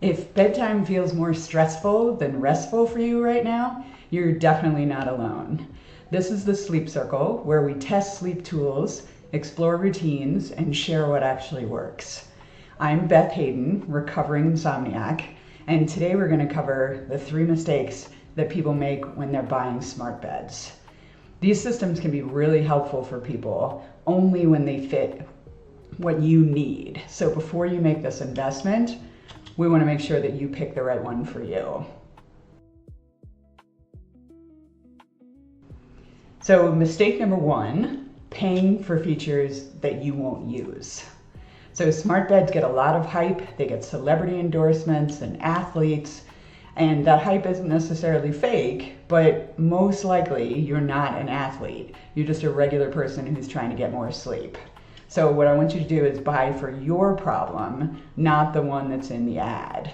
If bedtime feels more stressful than restful for you right now, you're definitely not alone. This is the Sleep Circle, where we test sleep tools, explore routines, and share what actually works. I'm Beth Hayden, recovering insomniac, and today we're going to cover the 3 mistakes that people make when they're buying smart beds. These systems can be really helpful for people only when they fit what you need. So before you make this investment, we want to make sure that you pick the right one for you. So mistake number 1, paying for features that you won't use. So smart beds get a lot of hype, they get celebrity endorsements and athletes, and that hype isn't necessarily fake, but most likely you're not an athlete. You're just a regular person who's trying to get more sleep. So what I want you to do is buy for your problem, not the one that's in the ad.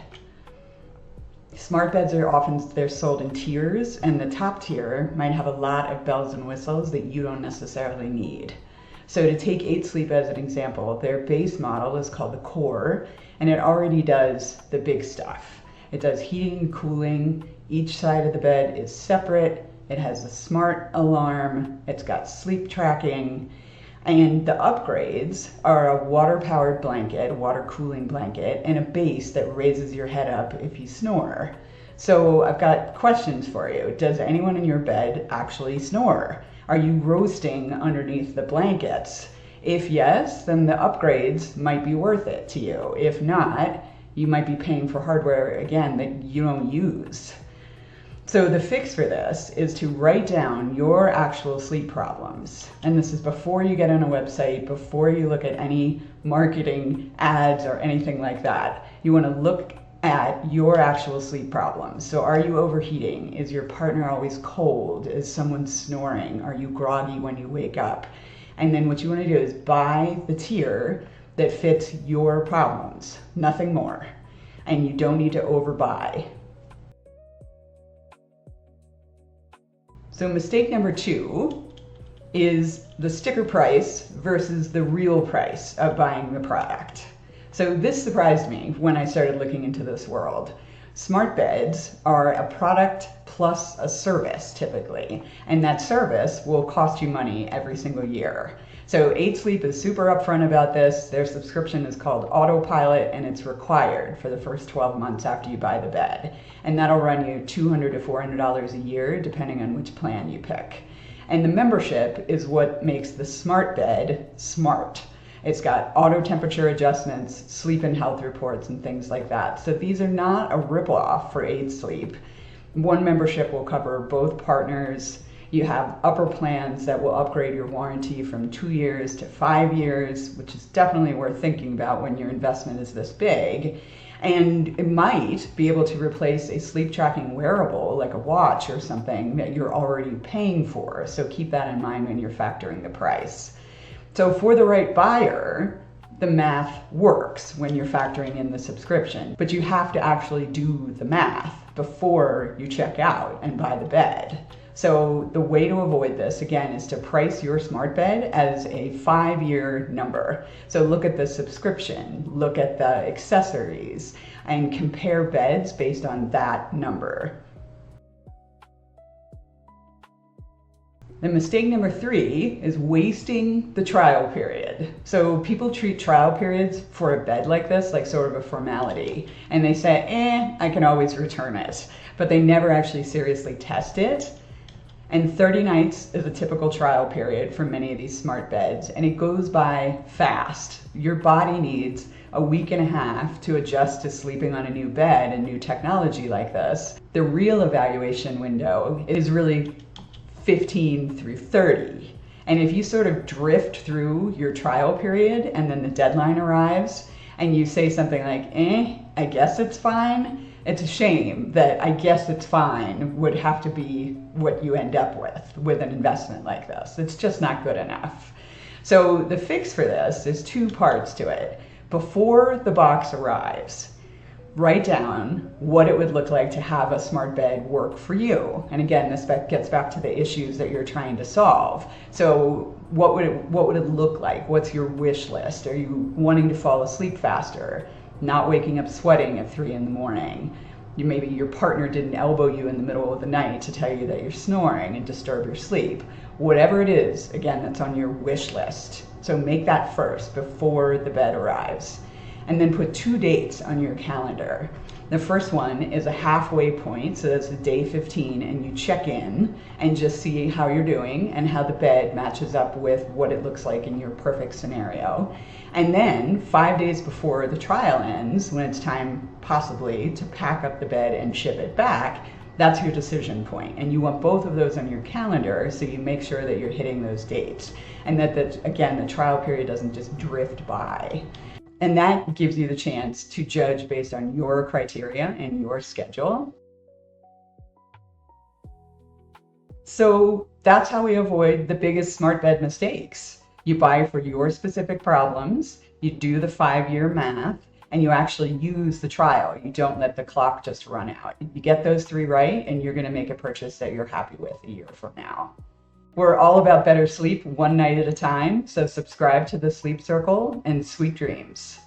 Smart beds are they're sold in tiers, and the top tier might have a lot of bells and whistles that you don't necessarily need. So to take 8 Sleep as an example, their base model is called the Core, and it already does the big stuff. It does heating and cooling. Each side of the bed is separate. It has a smart alarm. It's got sleep tracking. And the upgrades are a water-powered blanket, water cooling blanket, and a base that raises your head up if you snore. So I've got questions for you. Does anyone in your bed actually snore? Are you roasting underneath the blankets? If yes, then the upgrades might be worth it to you. If not, you might be paying for hardware, again, that you don't use. So the fix for this is to write down your actual sleep problems. And this is before you get on a website, before you look at any marketing ads or anything like that. You want to look at your actual sleep problems. So are you overheating? Is your partner always cold? Is someone snoring? Are you groggy when you wake up? And then what you want to do is buy the tier that fits your problems, nothing more. And you don't need to overbuy. So mistake number 2 is the sticker price versus the real price of buying the product. So this surprised me when I started looking into this world. Smart beds are a product plus a service typically, and that service will cost you money every single year. So 8 Sleep is super upfront about this. Their subscription is called Autopilot, and it's required for the first 12 months after you buy the bed. And that'll run you $200 to $400 a year, depending on which plan you pick. And the membership is what makes the smart bed smart. It's got auto temperature adjustments, sleep and health reports, and things like that. So these are not a ripoff for 8 Sleep. One membership will cover both partners. You have upper plans that will upgrade your warranty from 2 years to 5 years, which is definitely worth thinking about when your investment is this big. And it might be able to replace a sleep tracking wearable like a watch or something that you're already paying for. So keep that in mind when you're factoring the price. So for the right buyer, the math works when you're factoring in the subscription, but you have to actually do the math before you check out and buy the bed. So the way to avoid this, again, is to price your smart bed as a 5-year number. So look at the subscription, look at the accessories, and compare beds based on that number. And mistake number 3 is wasting the trial period. So people treat trial periods for a bed like this like sort of a formality. And they say, I can always return it. But they never actually seriously test it. And 30 nights is a typical trial period for many of these smart beds, and it goes by fast. Your body needs a week and a half to adjust to sleeping on a new bed and new technology like this. The real evaluation window is really 15 through 30. And if you sort of drift through your trial period and then the deadline arrives and you say something like, I guess it's fine, it's a shame that I guess it's fine would have to be what you end up with an investment like this. It's just not good enough. So the fix for this is 2 parts to it. Before the box arrives, write down what it would look like to have a smart bed work for you. And again, this gets back to the issues that you're trying to solve. So what would it look like? What's your wish list? Are you wanting to fall asleep faster? not waking up sweating at 3 in the morning. Maybe your partner didn't elbow you in the middle of the night to tell you that you're snoring and disturb your sleep. Whatever it is, again, that's on your wish list. So make that first before the bed arrives. And then put 2 dates on your calendar. The first one is a halfway point, so that's the day 15, and you check in and just see how you're doing and how the bed matches up with what it looks like in your perfect scenario. And then 5 days before the trial ends, when it's time possibly to pack up the bed and ship it back, that's your decision point. And you want both of those on your calendar so you make sure that you're hitting those dates. And that again, the trial period doesn't just drift by. And that gives you the chance to judge based on your criteria and your schedule. So that's how we avoid the biggest smart bed mistakes. You buy for your specific problems, you do the 5-year math, and you actually use the trial. You don't let the clock just run out. You get those 3 right, and you're gonna make a purchase that you're happy with a year from now. We're all about better sleep one night at a time, so subscribe to the Sleep Circle and sweet dreams.